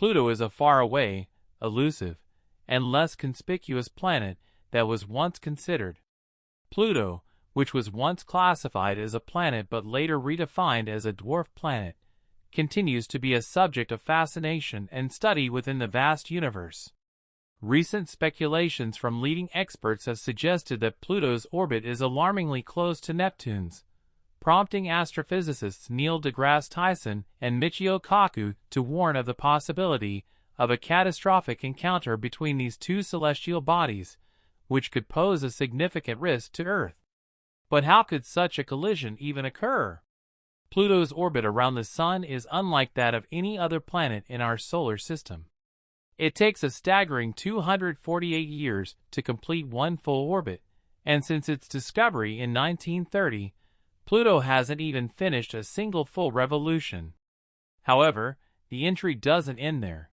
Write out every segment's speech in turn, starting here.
Pluto is a far-away, elusive, and less conspicuous planet that was once considered. Pluto, which was once classified as a planet but later redefined as a dwarf planet, continues to be a subject of fascination and study within the vast universe. Recent speculations from leading experts have suggested that Pluto's orbit is alarmingly close to Neptune's, prompting astrophysicists Neil deGrasse Tyson and Michio Kaku to warn of the possibility of a catastrophic encounter between these two celestial bodies, which could pose a significant risk to Earth. But how could such a collision even occur? Pluto's orbit around the Sun is unlike that of any other planet in our solar system. It takes a staggering 248 years to complete one full orbit, and since its discovery in 1930, Pluto hasn't even finished a single full revolution. However, the intrigue doesn't end there.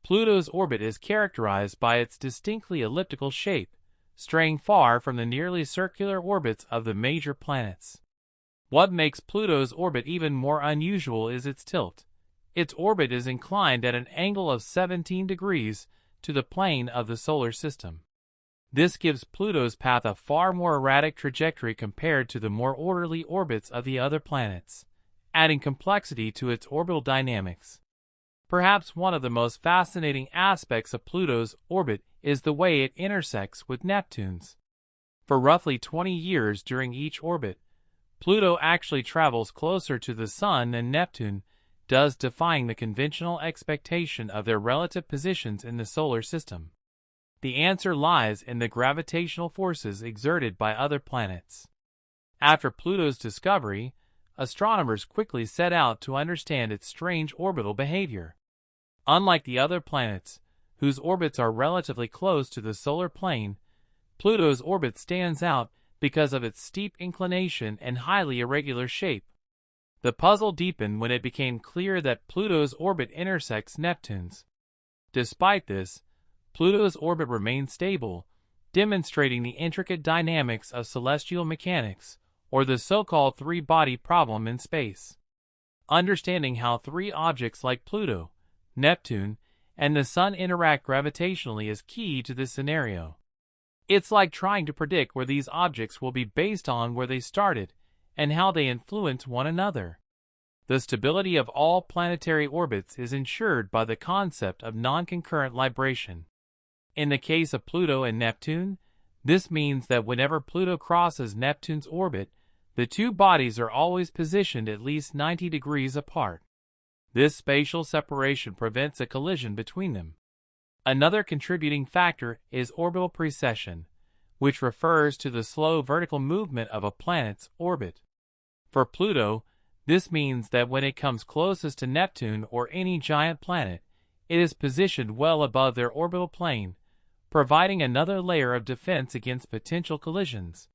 Pluto's orbit is characterized by its distinctly elliptical shape, straying far from the nearly circular orbits of the major planets. What makes Pluto's orbit even more unusual is its tilt. Its orbit is inclined at an angle of 17 degrees to the plane of the solar system. This gives Pluto's path a far more erratic trajectory compared to the more orderly orbits of the other planets, adding complexity to its orbital dynamics. Perhaps one of the most fascinating aspects of Pluto's orbit is the way it intersects with Neptune's. For roughly 20 years during each orbit, Pluto actually travels closer to the Sun than Neptune does, defying the conventional expectation of their relative positions in the solar system. The answer lies in the gravitational forces exerted by other planets. After Pluto's discovery, astronomers quickly set out to understand its strange orbital behavior. Unlike the other planets, whose orbits are relatively close to the solar plane, Pluto's orbit stands out because of its steep inclination and highly irregular shape. The puzzle deepened when it became clear that Pluto's orbit intersects Neptune's. Despite this, Pluto's orbit remains stable, demonstrating the intricate dynamics of celestial mechanics, or the so-called three-body problem in space. Understanding how three objects like Pluto, Neptune, and the Sun interact gravitationally is key to this scenario. It's like trying to predict where these objects will be based on where they started and how they influence one another. The stability of all planetary orbits is ensured by the concept of non-concurrent libration. In the case of Pluto and Neptune, this means that whenever Pluto crosses Neptune's orbit, the two bodies are always positioned at least 90 degrees apart. This spatial separation prevents a collision between them. Another contributing factor is orbital precession, which refers to the slow vertical movement of a planet's orbit. For Pluto, this means that when it comes closest to Neptune or any giant planet, it is positioned well above their orbital plane, providing another layer of defense against potential collisions.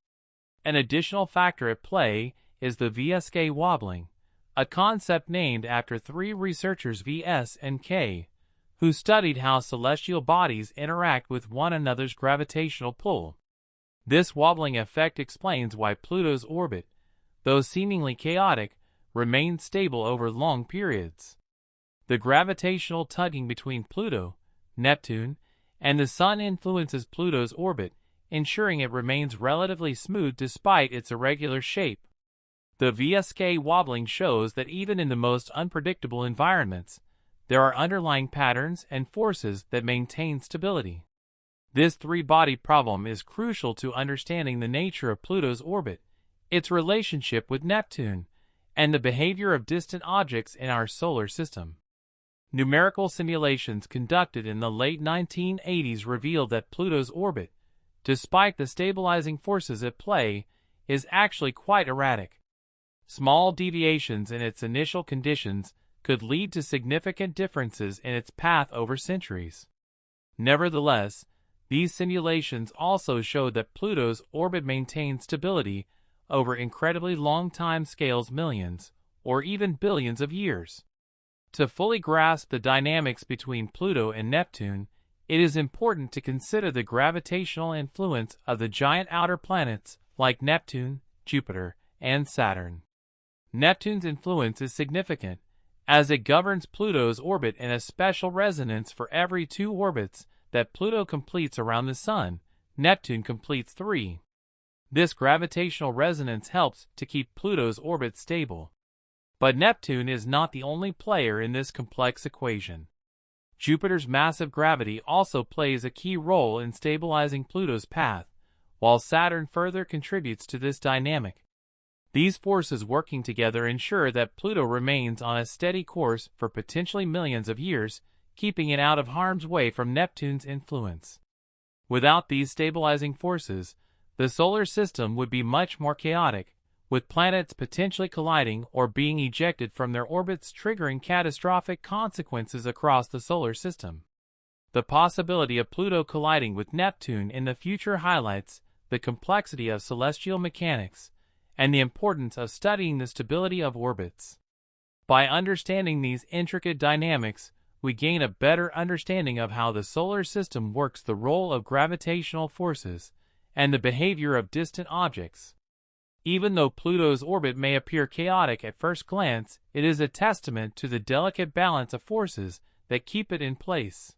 An additional factor at play is the VSK wobbling, a concept named after three researchers VS and K, who studied how celestial bodies interact with one another's gravitational pull. This wobbling effect explains why Pluto's orbit, though seemingly chaotic, remains stable over long periods. The gravitational tugging between Pluto, Neptune, and the Sun influences Pluto's orbit, ensuring it remains relatively smooth despite its irregular shape. The VSK wobbling shows that even in the most unpredictable environments, there are underlying patterns and forces that maintain stability. This three-body problem is crucial to understanding the nature of Pluto's orbit, its relationship with Neptune, and the behavior of distant objects in our solar system. Numerical simulations conducted in the late 1980s revealed that Pluto's orbit, despite the stabilizing forces at play, is actually quite erratic. Small deviations in its initial conditions could lead to significant differences in its path over centuries. Nevertheless, these simulations also showed that Pluto's orbit maintained stability over incredibly long time scales, millions, or even billions of years. To fully grasp the dynamics between Pluto and Neptune, it is important to consider the gravitational influence of the giant outer planets like Neptune, Jupiter, and Saturn. Neptune's influence is significant, as it governs Pluto's orbit in a special resonance. For every 2 orbits that Pluto completes around the Sun, Neptune completes 3. This gravitational resonance helps to keep Pluto's orbit stable. But Neptune is not the only player in this complex equation. Jupiter's massive gravity also plays a key role in stabilizing Pluto's path, while Saturn further contributes to this dynamic. These forces working together ensure that Pluto remains on a steady course for potentially millions of years, keeping it out of harm's way from Neptune's influence. Without these stabilizing forces, the solar system would be much more chaotic, with planets potentially colliding or being ejected from their orbits, triggering catastrophic consequences across the solar system. The possibility of Pluto colliding with Neptune in the future highlights the complexity of celestial mechanics and the importance of studying the stability of orbits. By understanding these intricate dynamics, we gain a better understanding of how the solar system works, the role of gravitational forces, and the behavior of distant objects. Even though Pluto's orbit may appear chaotic at first glance, it is a testament to the delicate balance of forces that keep it in place.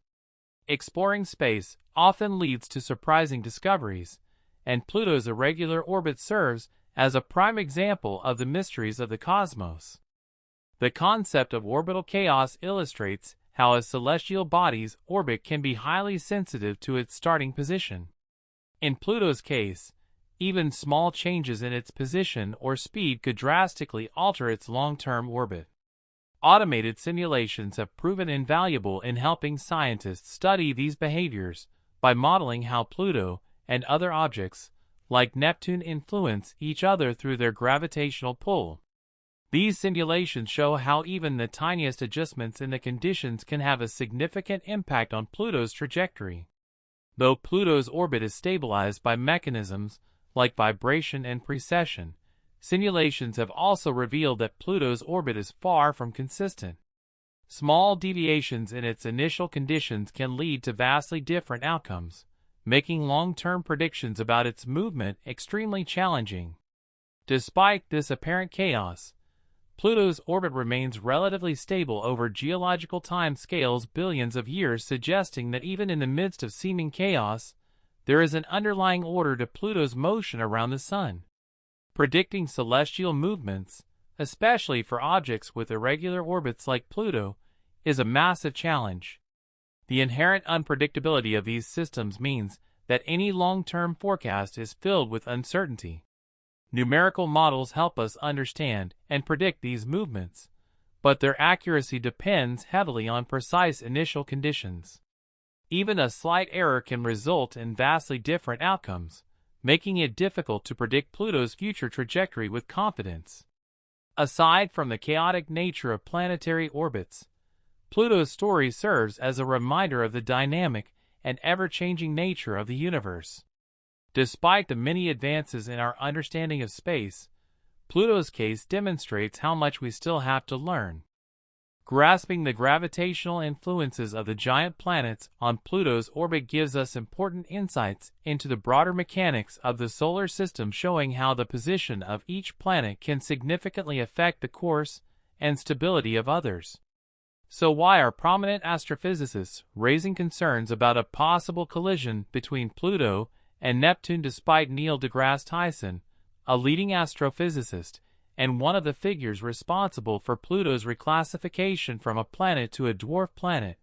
Exploring space often leads to surprising discoveries, and Pluto's irregular orbit serves as a prime example of the mysteries of the cosmos. The concept of orbital chaos illustrates how a celestial body's orbit can be highly sensitive to its starting position. In Pluto's case, even small changes in its position or speed could drastically alter its long-term orbit. Automated simulations have proven invaluable in helping scientists study these behaviors by modeling how Pluto and other objects, like Neptune, influence each other through their gravitational pull. These simulations show how even the tiniest adjustments in the conditions can have a significant impact on Pluto's trajectory. Though Pluto's orbit is stabilized by mechanisms like vibration and precession, simulations have also revealed that Pluto's orbit is far from consistent. Small deviations in its initial conditions can lead to vastly different outcomes, making long-term predictions about its movement extremely challenging. Despite this apparent chaos, Pluto's orbit remains relatively stable over geological time scales, billions of years, suggesting that even in the midst of seeming chaos, there is an underlying order to Pluto's motion around the Sun. Predicting celestial movements, especially for objects with irregular orbits like Pluto, is a massive challenge. The inherent unpredictability of these systems means that any long-term forecast is filled with uncertainty. Numerical models help us understand and predict these movements, but their accuracy depends heavily on precise initial conditions. Even a slight error can result in vastly different outcomes, making it difficult to predict Pluto's future trajectory with confidence. Aside from the chaotic nature of planetary orbits, Pluto's story serves as a reminder of the dynamic and ever-changing nature of the universe. Despite the many advances in our understanding of space, Pluto's case demonstrates how much we still have to learn. Grasping the gravitational influences of the giant planets on Pluto's orbit gives us important insights into the broader mechanics of the solar system, showing how the position of each planet can significantly affect the course and stability of others. So why are prominent astrophysicists raising concerns about a possible collision between Pluto and Neptune? Despite Neil deGrasse Tyson, a leading astrophysicist and one of the figures responsible for Pluto's reclassification from a planet to a dwarf planet,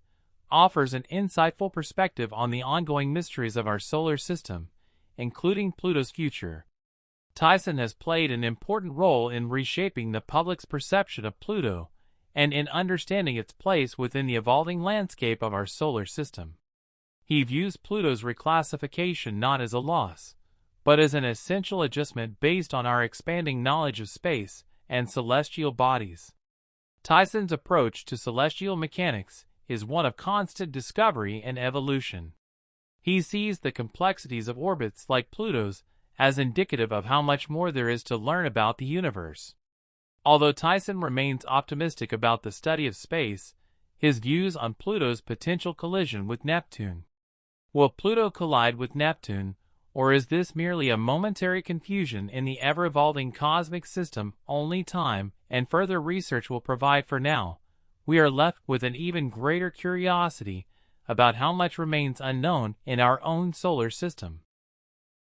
offers an insightful perspective on the ongoing mysteries of our solar system, including Pluto's future. Tyson has played an important role in reshaping the public's perception of Pluto and in understanding its place within the evolving landscape of our solar system. He views Pluto's reclassification not as a loss, but as an essential adjustment based on our expanding knowledge of space and celestial bodies. Tyson's approach to celestial mechanics is one of constant discovery and evolution. He sees the complexities of orbits like Pluto's as indicative of how much more there is to learn about the universe. Although Tyson remains optimistic about the study of space, his views on Pluto's potential collision with Neptune. Will Pluto collide with Neptune, or is this merely a momentary confusion in the ever-evolving cosmic system only time and further research will provide? For now, we are left with an even greater curiosity about how much remains unknown in our own solar system.